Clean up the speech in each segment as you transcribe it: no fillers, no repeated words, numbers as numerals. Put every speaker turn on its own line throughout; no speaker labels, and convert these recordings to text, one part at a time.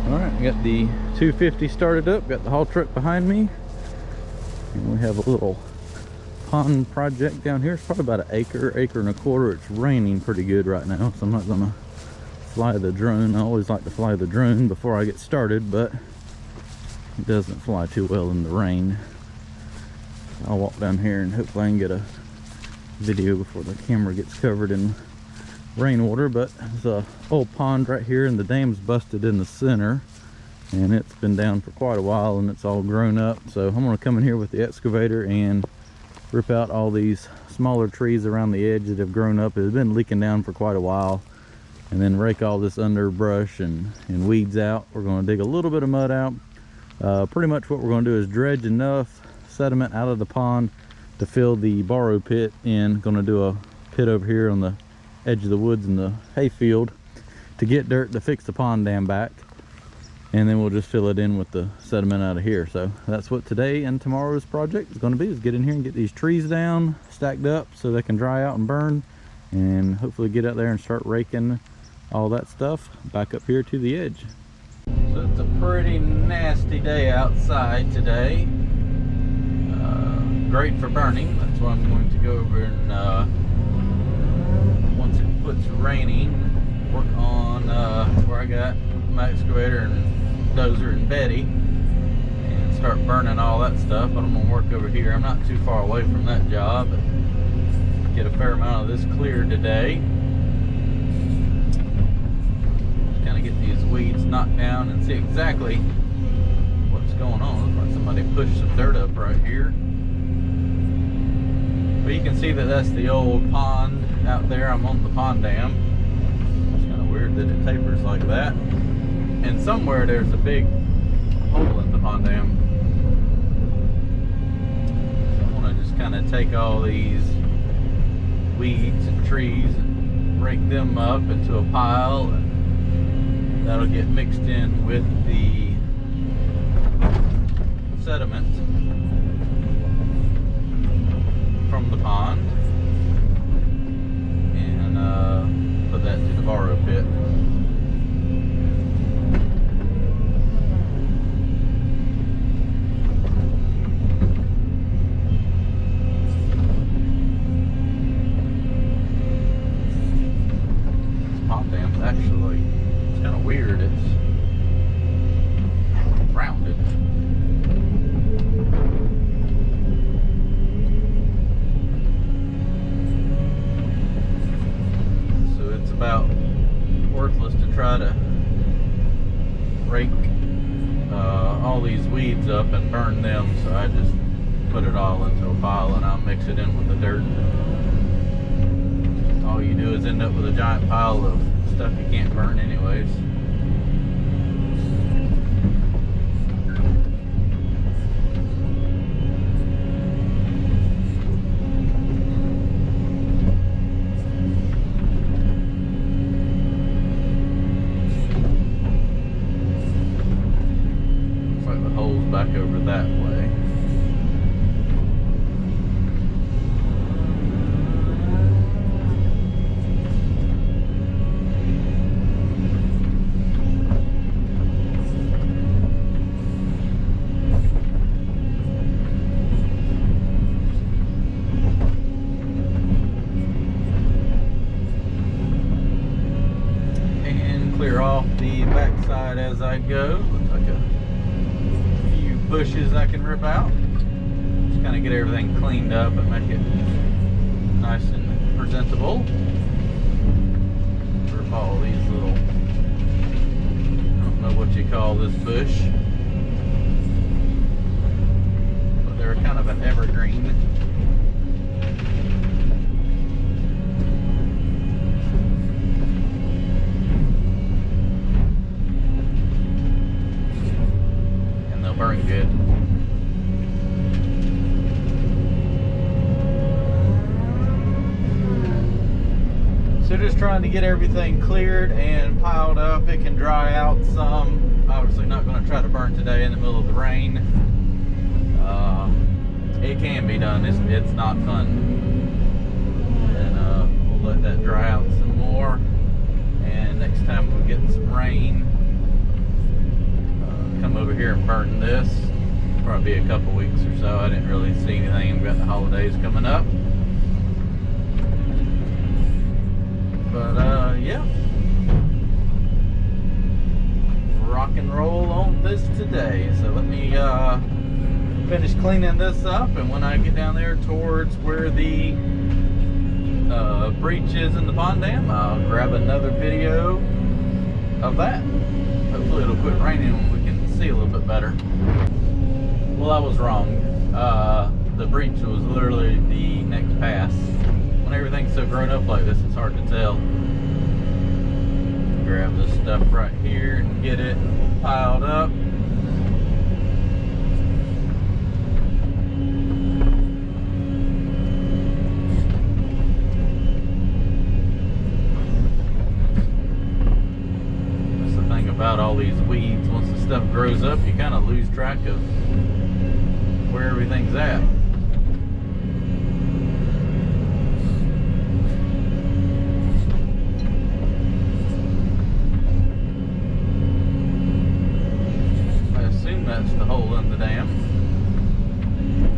Alright, I got the 250 started up, got the haul truck behind me, and we have a little pond project down here. It's probably about an acre and a quarter. It's raining pretty good right now, so I'm not gonna fly the drone. I always like to fly the drone before I get started, but it doesn't fly too well in the rain. I'll walk down here and hopefully I can get a video before the camera gets covered in rainwater. But there's a old pond right here, and the dam's busted in the center, and it's been down for quite a while and it's all grown up. So I'm gonna come in here with the excavator and rip out all these smaller trees around the edge that have grown up. It's been leaking down for quite a while, and then rake all this underbrush and weeds out. We're going to dig a little bit of mud out. Pretty much what we're going to do is dredge enough sediment out of the pond to fill the borrow pit in. Going to do a pit over here on the edge of the woods in the hayfield to get dirt to fix the pond dam back, and then we'll just fill it in with the sediment out of here. So that's what today and tomorrow's project is going to be, is get in here and get these trees down, stacked up so they can dry out and burn, and hopefully get out there and start raking all that stuff back up here to the edge. So it's a pretty nasty day outside today. Great for burning. That's why I'm going to go over and once it quits raining, work on where I got my excavator and dozer and Betty, and start burning all that stuff. But I'm gonna work over here. I'm not too far away from that job, but get a fair amount of this cleared today. Just kind of get these weeds knocked down and see exactly what's going on. Looks like somebody pushed some dirt up right here. But you can see that that's the old pond out there. I'm on the pond dam. It's kind of weird that it tapers like that. And somewhere there's a big hole in the pond dam. So I want to just kind of take all these weeds and trees and rake them up into a pile, and that'll get mixed in with the sediment from the pond, and put that to the borrow pit. This pond dam's actually, it's kind of weird. It's rounded. About worthless to try to rake all these weeds up and burn them, so I just put it all into a pile and I'll mix it in with the dirt. All you do is end up with a giant pile of stuff you can't burn anyways. Back over that way. And clear off the backside as I go. Looks like a bushes I can rip out. Just kind of get everything cleaned up and make it nice and presentable. Rip all these little, I don't know what you call this bush, but they're kind of an evergreen. Burn good. So just trying to get everything cleared and piled up. It can dry out some. Obviously not going to try to burn today in the middle of the rain. It can be done. It's not fun. And we'll let that dry out some more. And next time we'll get some rain, over here and burn this. Probably a couple weeks or so. I didn't really see anything. We've got the holidays coming up. But yeah. Rock and roll on this today. So let me finish cleaning this up, and when I get down there towards where the breach is in the pond dam, I'll grab another video of that. Hopefully it'll quit raining and we can see a little bit better. Well, I was wrong. The breach was literally the next pass. When everything's so grown up like this, it's hard to tell. Grab this stuff right here and get it piled up. That's the thing about all these weeds. Once the stuff grows up, you kind of lose track of where everything's at. That's the hole in the dam.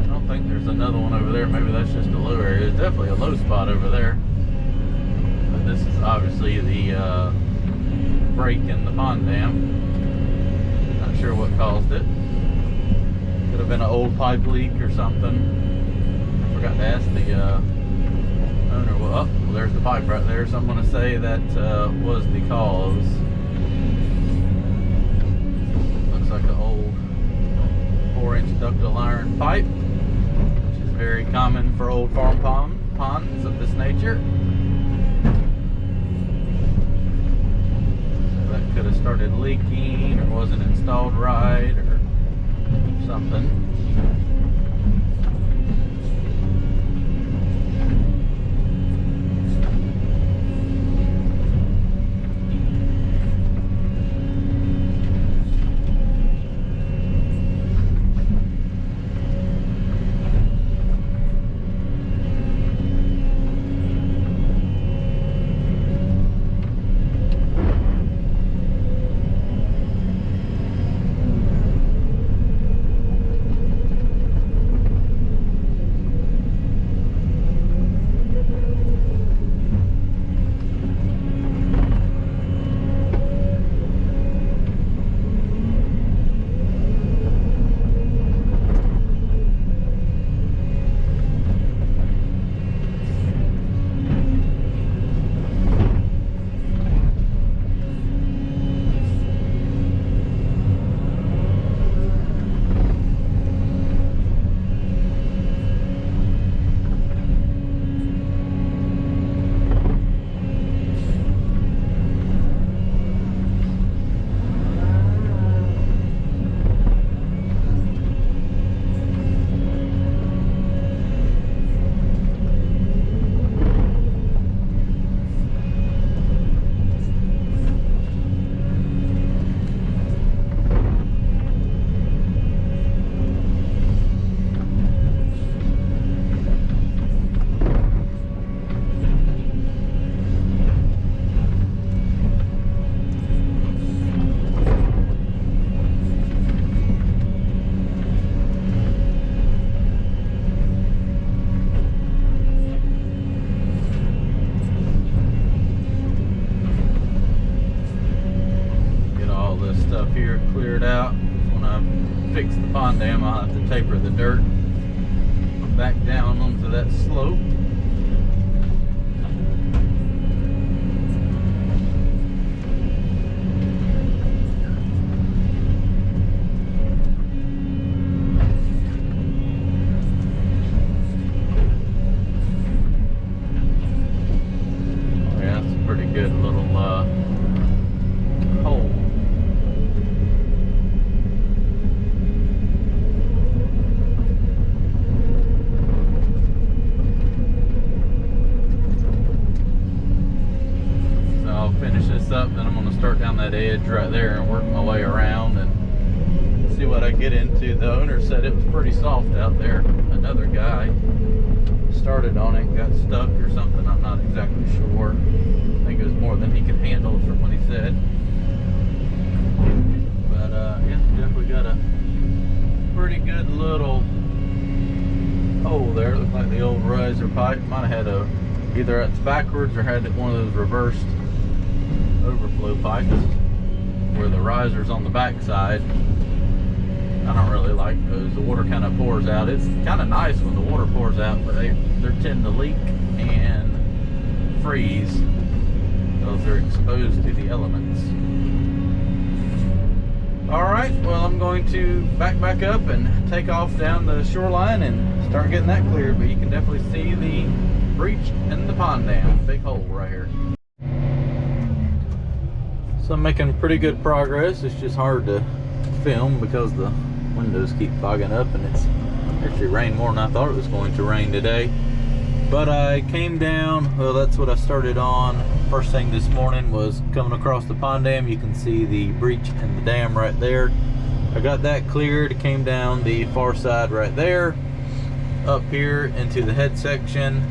I don't think there's another one over there. Maybe that's just a low area. There's definitely a low spot over there. But this is obviously the break in the pond dam. Not sure what caused it. Could have been an old pipe leak or something. I forgot to ask the owner. Well, there's the pipe right there. So I'm going to say that was the cause. Looks like an old 4-inch ductile iron pipe, which is very common for old farm ponds of this nature. So that could have started leaking, or wasn't installed right, or something. Cleared out. When I fix the pond dam, I'll have to taper the dirt back down onto that slope. Oh yeah, that's a pretty good little hole. Up, then I'm going to start down that edge right there and work my way around and see what I get into. The owner said it was pretty soft out there. Another guy started on it, got stuck or something. I'm not exactly sure. I think it was more than he could handle from what he said. But yeah, definitely got riser pipe. Might have had either it's backwards or had one of those reversed overflow pipes where the riser's on the back side. I don't really like those. The water kind of pours out. It's kind of nice when the water pours out, but they tend to leak and freeze because they're exposed to the elements. Alright, well, I'm going to back up and take off down the shoreline and start getting that cleared, but you can definitely see the breach in the pond dam. Big hole right here. So I'm making pretty good progress. It's just hard to film because the windows keep fogging up, and it's actually rained more than I thought it was going to rain today. But I came down, well, that's what I started on. First thing this morning was coming across the pond dam. You can see the breach in the dam right there. I got that cleared, came down the far side right there, up here into the head section,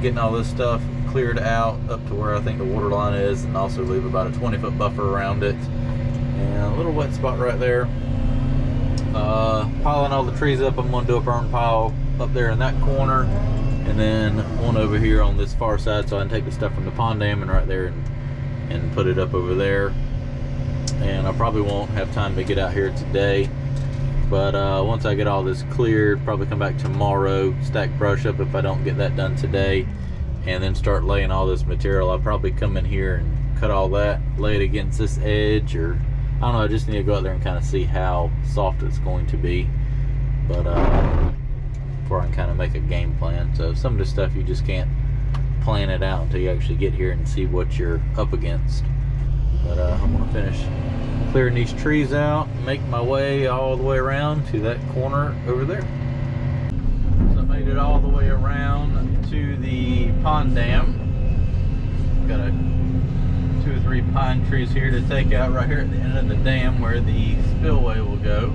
getting all this stuff cleared out up to where I think the water line is, and also leave about a 20-foot buffer around it. And a little wet spot right there. Piling all the trees up. I'm going to do a burn pile up there in that corner, and then one over here on this far side, so I can take the stuff from the pond dam and right there and put it up over there. And I probably won't have time to get out here today, but once I get all this cleared, probably come back tomorrow, stack brush up if I don't get that done today, and then start laying all this material. I'll probably come in here and cut all that, lay it against this edge, or I don't know, I just need to go out there and kind of see how soft it's going to be, but before I can kind of make a game plan. So some of the stuff you just can't plan it out until you actually get here and see what you're up against. But I'm gonna finish clearing these trees out and make my way all the way around to that corner over there. So I made it all the way around to the pond dam. Got 2 or 3 pine trees here to take out right here at the end of the dam where the spillway will go.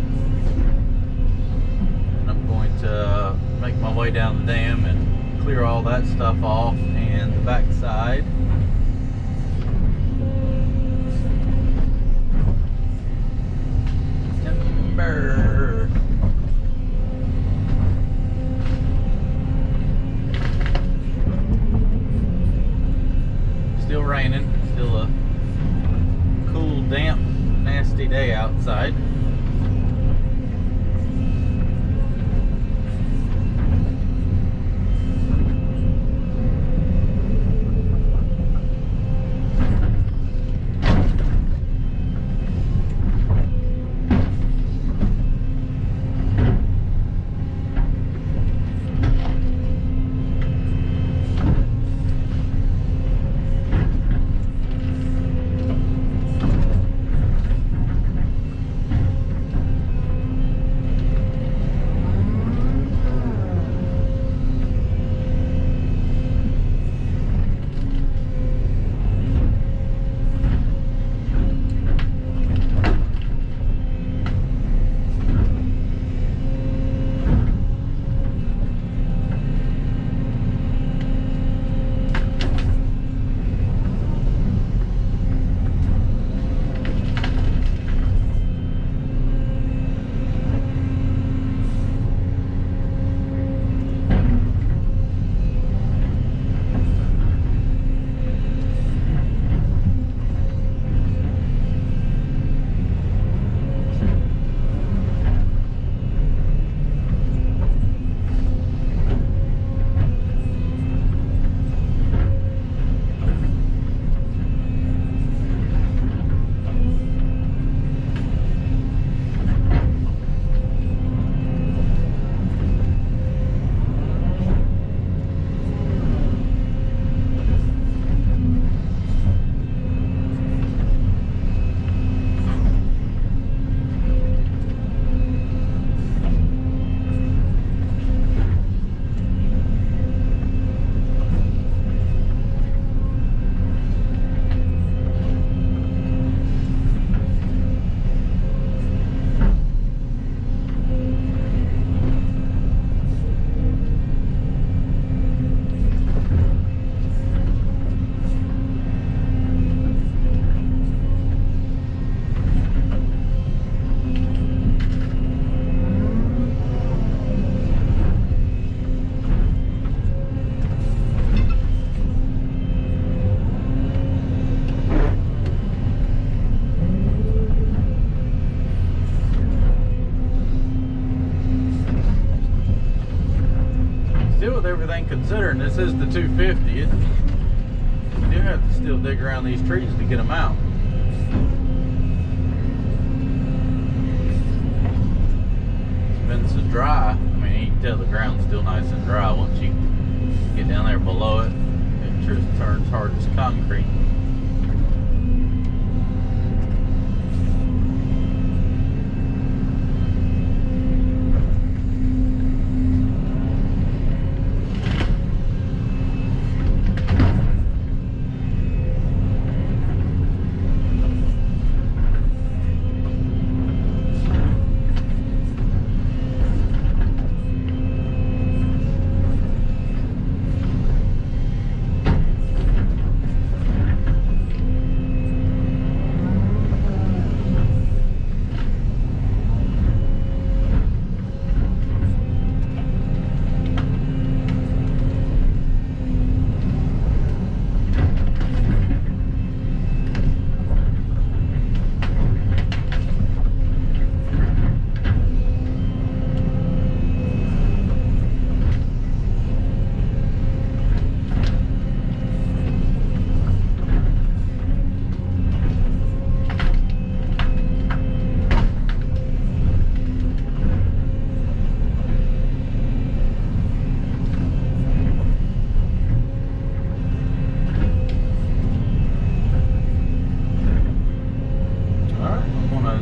And I'm going to make my way down the dam and clear all that stuff off, and the back side. Timber. Still raining, still a cool, damp, nasty day outside. considering this is the 250, you do have to still dig around these trees to get them out. It's been so dry. I mean, you can tell the ground's still nice and dry. Once you get down there below it, it just turns hard as concrete.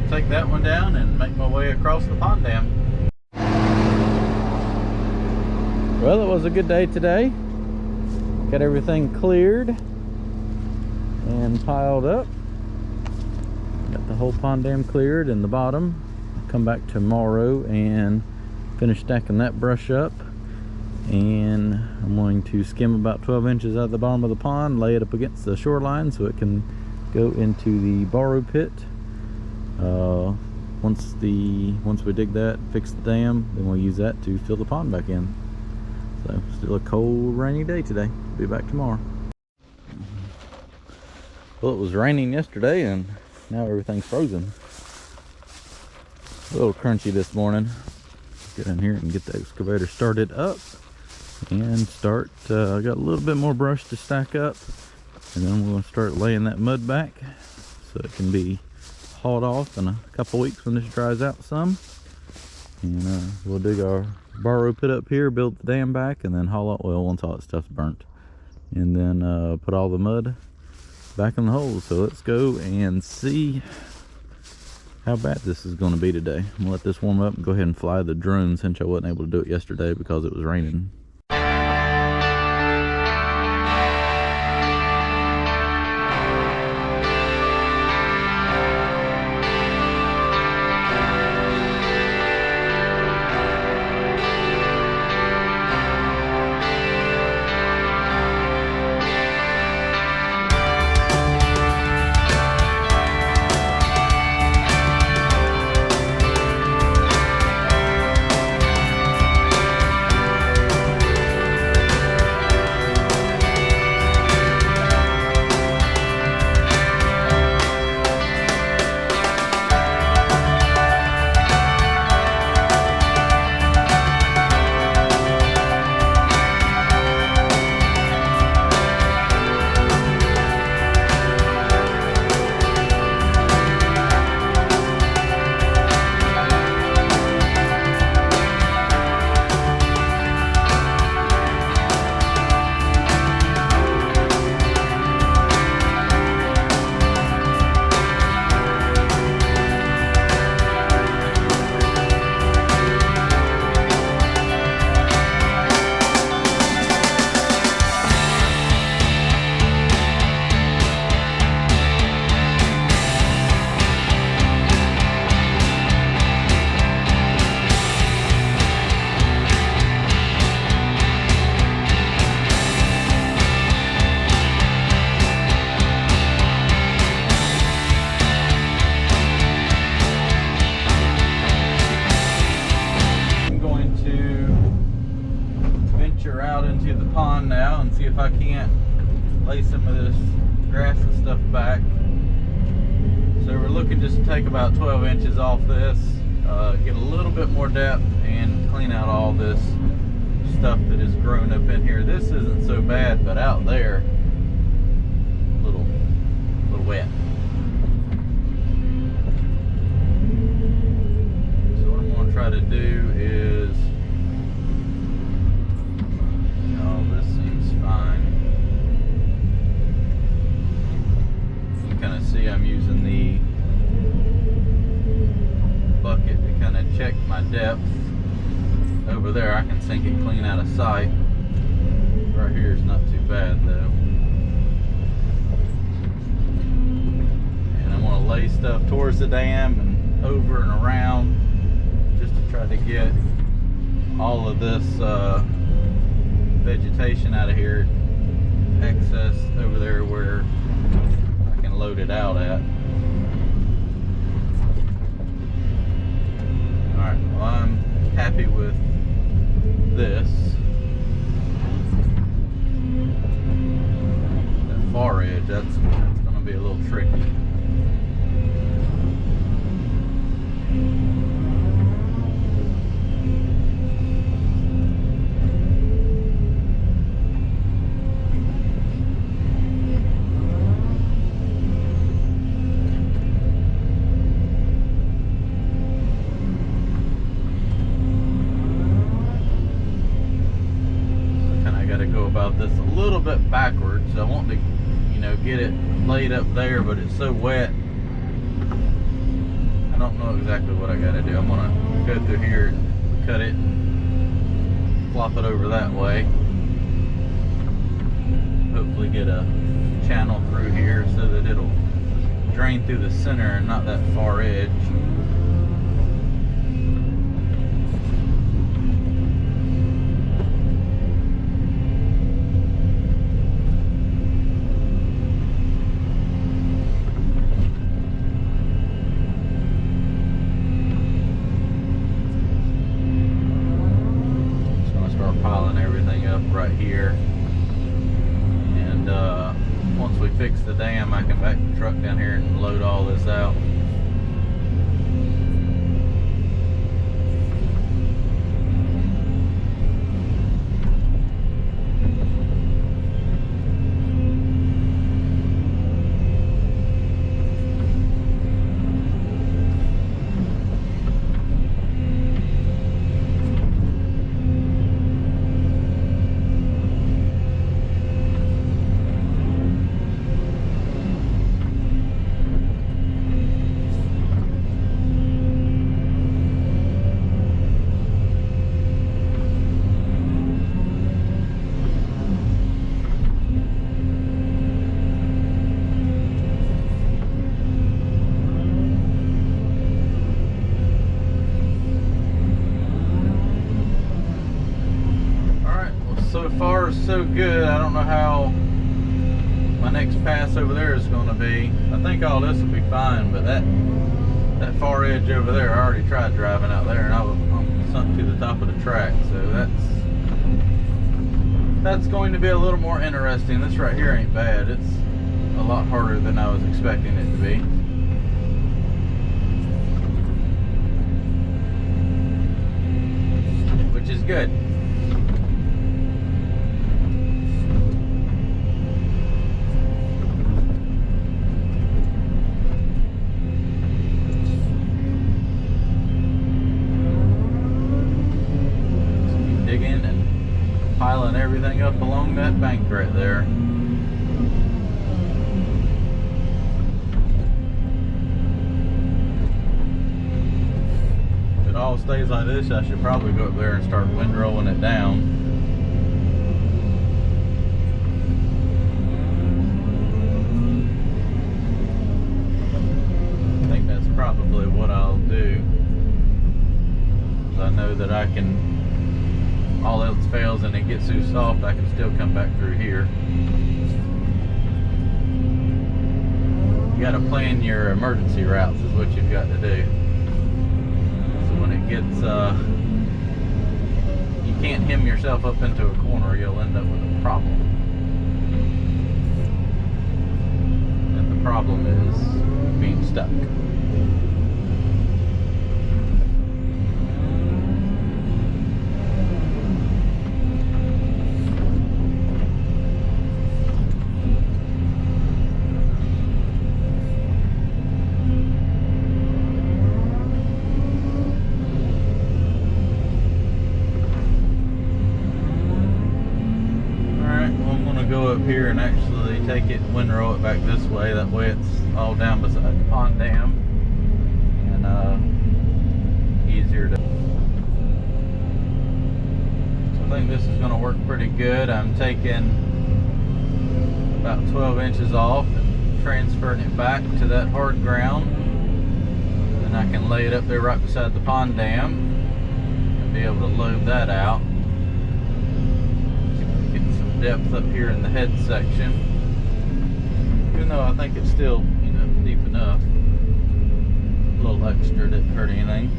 Take that one down and make my way across the pond dam. Well, it was a good day today. Got everything cleared and piled up. Got the whole pond dam cleared in the bottom. I'll come back tomorrow and finish stacking that brush up. And I'm going to skim about 12 inches out of the bottom of the pond, lay it up against the shoreline so it can go into the borrow pit. Once we dig that, fix the dam, then we'll use that to fill the pond back in. So still a cold, rainy day today. Be back tomorrow. Well, it was raining yesterday and now everything's frozen. A little crunchy this morning. Get in here and get the excavator started up and start. I got a little bit more brush to stack up, and then we're going to start laying that mud back so it can be hauled off in a couple weeks when this dries out some. And we'll dig our borrow pit up here, build the dam back, and then haul out oil once all that stuff's burnt, and then put all the mud back in the holes. So let's go and see how bad this is going to be today. I'm gonna let this warm up and go ahead and fly the drone, since I wasn't able to do it yesterday because it was raining. Now and see if I can't lay some of this grass and stuff back. So we're looking just to take about 12 inches off this, get a little bit more depth and clean out all this stuff that has grown up in here. This isn't so bad, but out there, a little wet. So what I'm going to try to do is, this seems fine. You can kind of see I'm using the bucket to kind of check my depth. Over there I can sink it clean out of sight. Right here is not too bad though. And I'm going to lay stuff towards the dam and over and around just to try to get all of this vegetation out of here. Excess over there where I can load it out at. Alright, well I'm happy with this. That far edge, that's going to be a little tricky. About this a little bit backwards. I want to, get it laid up there, but it's so wet. I don't know exactly what I got to do. I'm gonna go through here and cut it and flop it over that way. Hopefully get a channel through here so that it'll drain through the center and not that far edge. Right here, and once we fix the dam, I can back the truck down here and load all this out. So far so good. I don't know how my next pass over there is going to be. I think all this will be fine, but that far edge over there, I already tried driving out there and I'm sunk to the top of the track, so that's going to be a little more interesting. This right here ain't bad. It's a lot harder than I was expecting it to be. Which is good. Piling everything up along that bank right there. If it all stays like this, I should probably go up there and start windrolling it down. I think that's probably what I'll do. I know that I can, all else fails and it gets too soft, I can still come back through here. You got to plan your emergency routes is what you've got to do. So when it gets, you can't hem yourself up into a corner, you'll end up with a problem. And the problem is being stuck. here and actually take it and windrow it back this way. That way it's all down beside the pond dam and easier to. So I think this is going to work pretty good. I'm taking about 12 inches off and transferring it back to that hard ground. Then I can lay it up there right beside the pond dam and be able to load that out. Depth up here in the head section, even though I think it's still, you know, deep enough. A little extra didn't hurt anything.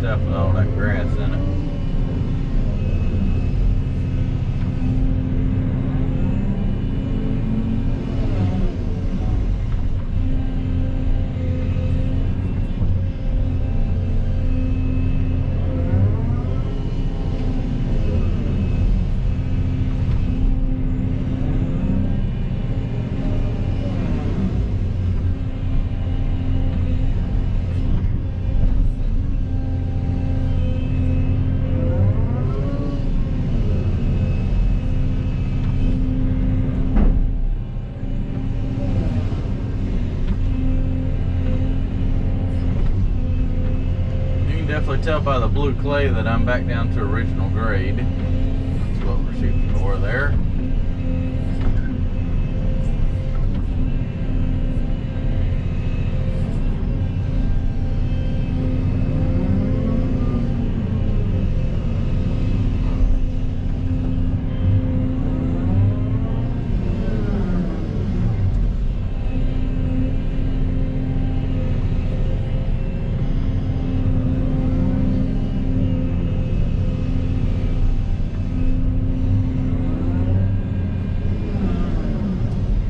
With all that grass in it. Definitely tell by the blue clay that I'm back down to original grade. That's what we're shooting for there.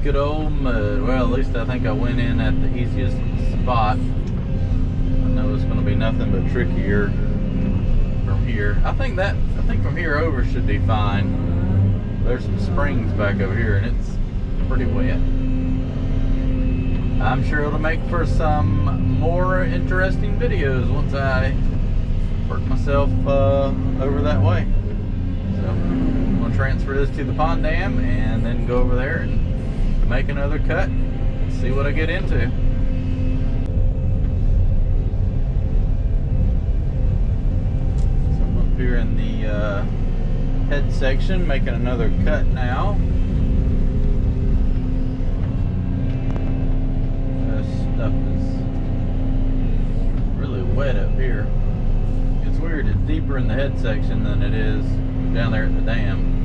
Good old mud. Well, at least I think I went in at the easiest spot. I know it's going to be nothing but trickier from here. I think from here over should be fine. There's some springs back over here and it's pretty wet. I'm sure it'll make for some more interesting videos once I work myself over that way. So I'm going to transfer this to the pond dam and then go over there and make another cut, see what I get into. So I'm up here in the head section making another cut now. This stuff is really wet up here. It's weird, it's deeper in the head section than it is down there at the dam.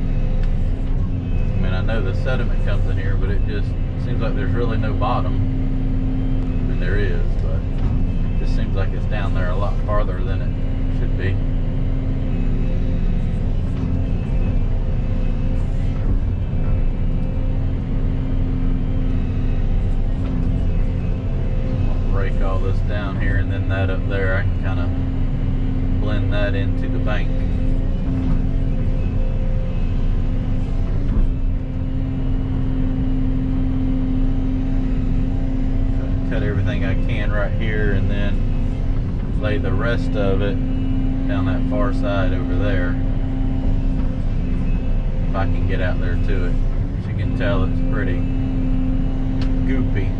I mean, I know the sediment comes in here, but it just seems like there's really no bottom. I mean, there is, but it just seems like it's down there a lot farther than it should be. I'll break all this down here, and then that up there, I can kind of blend that into the bank. everything I can right here, and then lay the rest of it down that far side over there, if I can get out there to it. As you can tell, it's pretty goopy.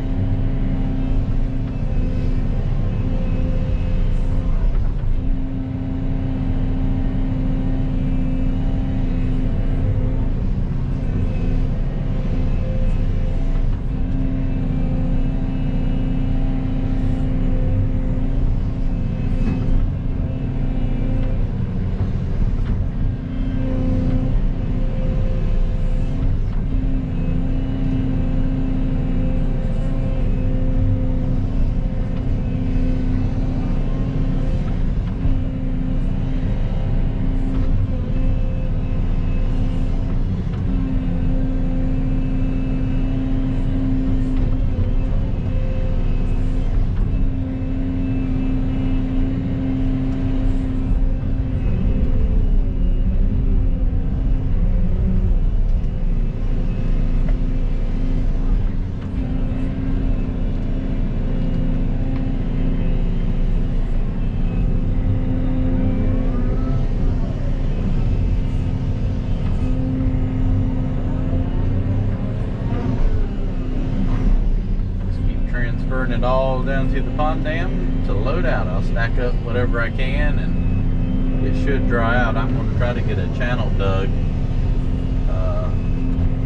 Transferring it all down to the pond dam to load out. I'll stack up whatever I can and it should dry out. I'm going to try to get a channel dug,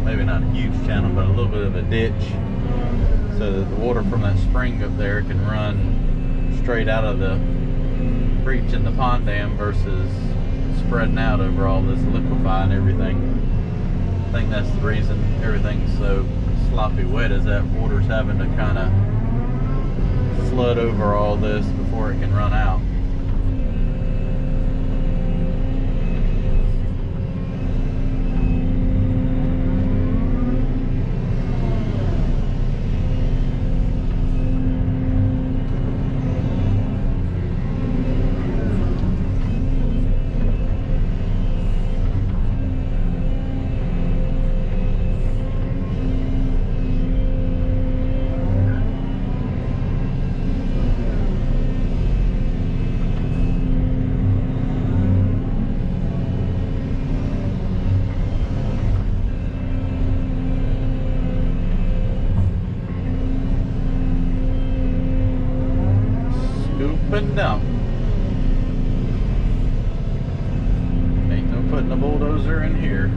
maybe not a huge channel, but a little bit of a ditch, so that the water from that spring up there can run straight out of the breach in the pond dam versus spreading out over all this liquefy and everything. I think that's the reason everything's so sloppy wet, is that water's having to kind of flood over all this before it can run out. Scoop and dump. Ain't no putting a bulldozer in here.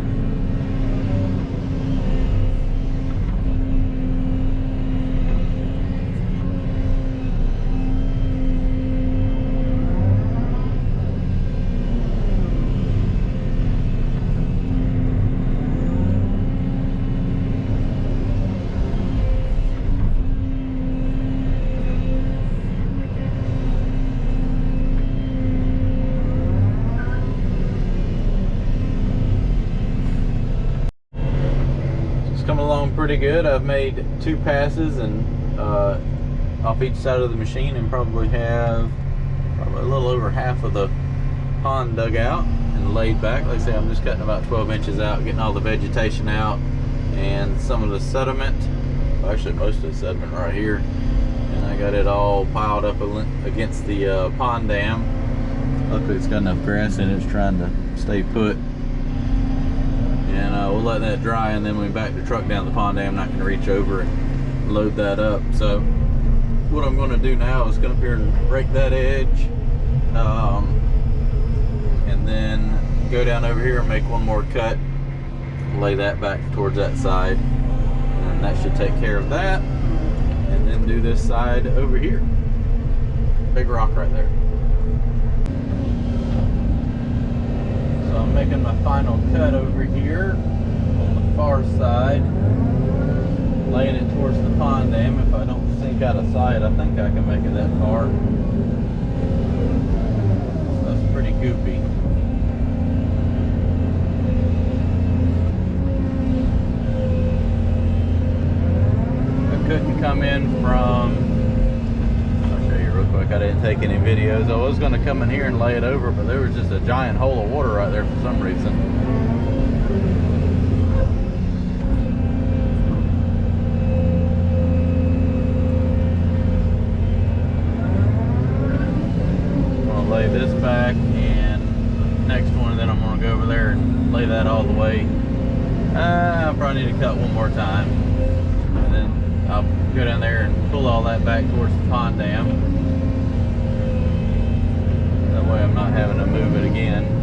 Coming along pretty good. I've made 2 passes and off each side of the machine, and probably have a little over half of the pond dug out and laid back. Like I say, I'm just cutting about 12 inches out, getting all the vegetation out and some of the sediment, well, actually most of the sediment right here, and I got it all piled up against the pond dam. Luckily it's got enough grass in it, it's trying to stay put. And we'll let that dry, and then when we back the truck down the pond dam, I'm not going to reach over and load that up. So what I'm going to do now is come up here and rake that edge, and then go down over here and make one more cut, lay that back towards that side, and that should take care of that. And then do this side over here. Big rock right there. I'm making my final cut over here on the far side, laying it towards the pond dam. If I don't sink out of sight, I think I can make it that far. That's pretty goopy. I couldn't come in from, real quick, I didn't take any videos. I was going to come in here and lay it over, but there was just a giant hole of water right there for some reason. need to cut one more time. And then I'll go down there and pull all that back towards the pond dam. That way I'm not having to move it again.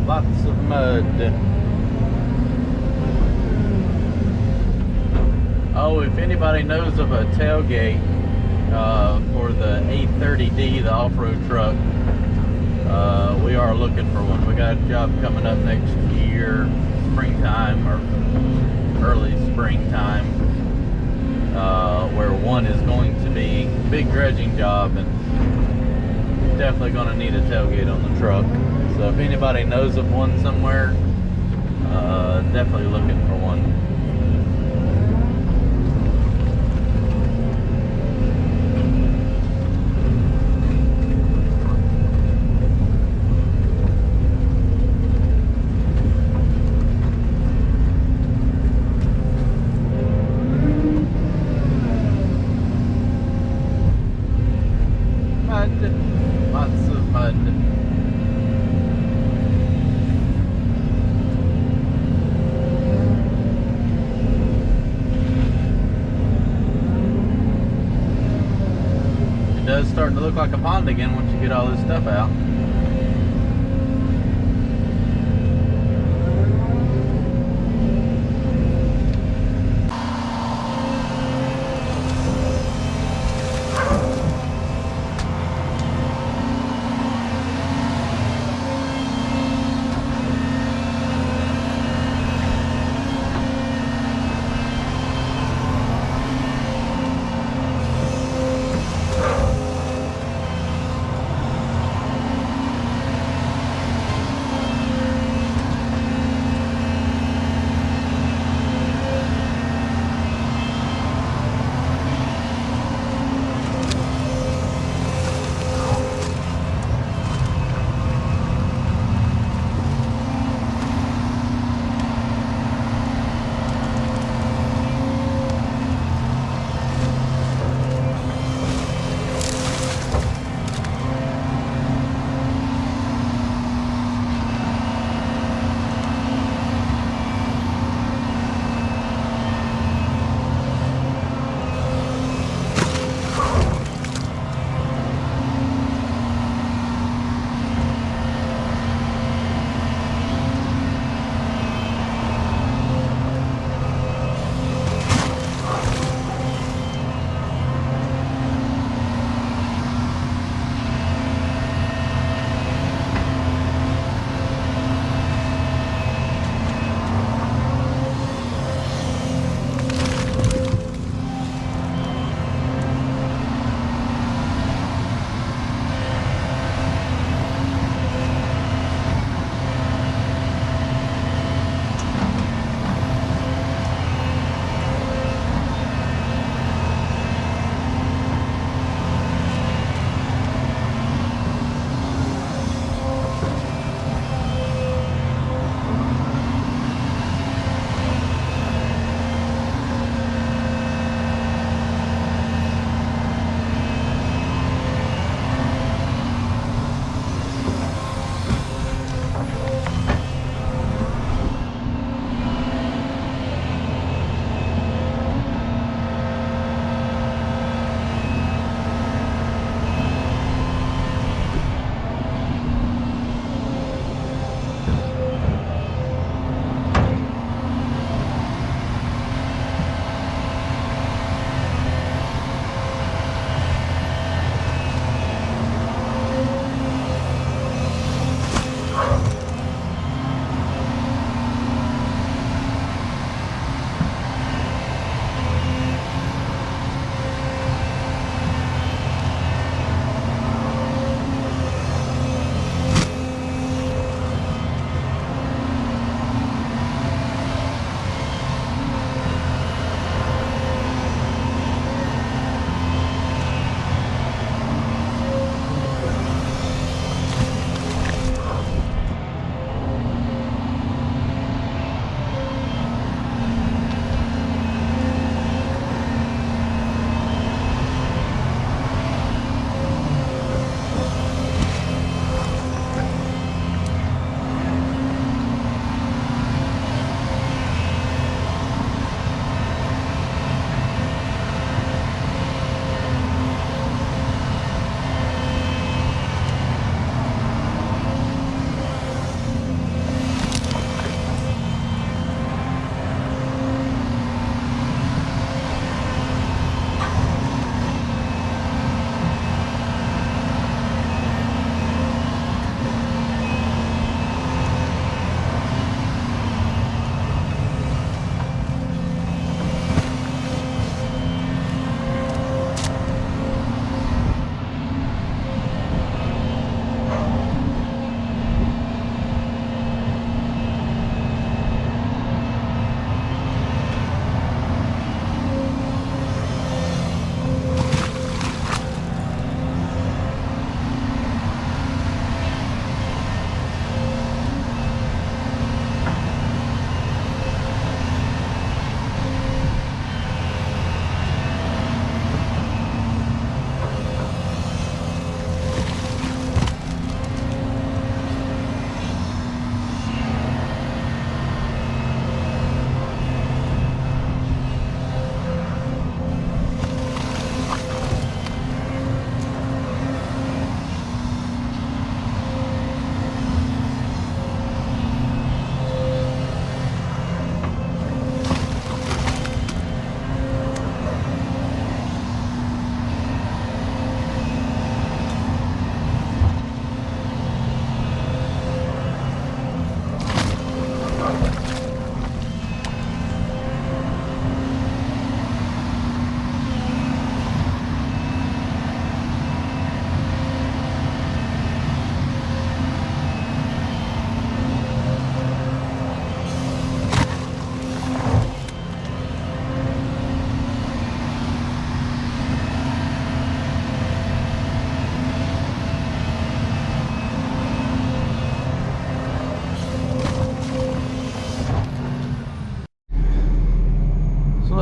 Lots of mud. Oh, if anybody knows of a tailgate for the 830D, the off-road truck, we are looking for one. We got a job coming up next year, springtime or early springtime, where one is going to be a big dredging job, and definitely going to need a tailgate on the truck. So if anybody knows of one somewhere, definitely looking for one. Mud, lots of mud. It does start to look like a pond again once you get all this stuff out.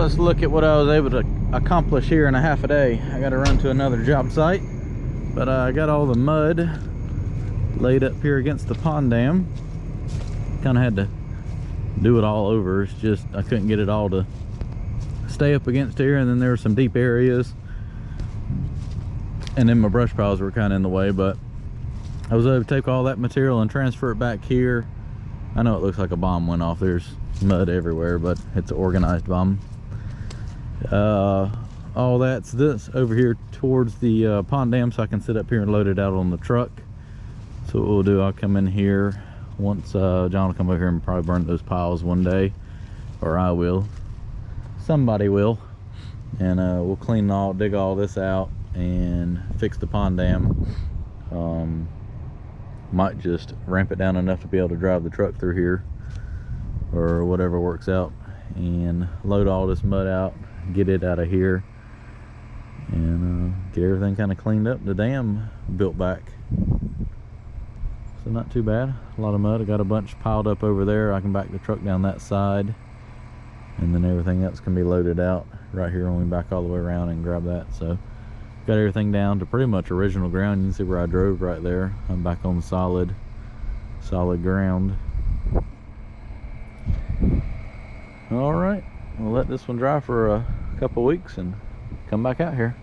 let's look at what I was able to accomplish here in a half a day. I got to run to another job site, but I got all the mud laid up here against the pond dam. Kind of had to do it all over. It's just I couldn't get it all to stay up against here, and then there were some deep areas, and then my brush piles were kind of in the way, but I was able to take all that material and transfer it back here. I know it looks like a bomb went off. There's mud everywhere, but it's an organized bomb. All that's this over here towards the pond dam, so I can sit up here and load it out on the truck. So what we'll do, I'll come in here once John will come over here and probably burn those piles one day, or I will. Somebody will. And we'll clean dig all this out and fix the pond dam. Might just ramp it down enough to be able to drive the truck through here, or whatever works out, and load all this mud out, get it out of here, and get everything kind of cleaned up, the dam built back. So not too bad. A lot of mud. I got a bunch piled up over there. I can back the truck down that side, and then everything else can be loaded out right here when we back all the way around and grab that. So got everything down to pretty much original ground. You can see where I drove right there. I'm back on solid ground. All right, we'll let this one dry for a couple weeks and come back out here.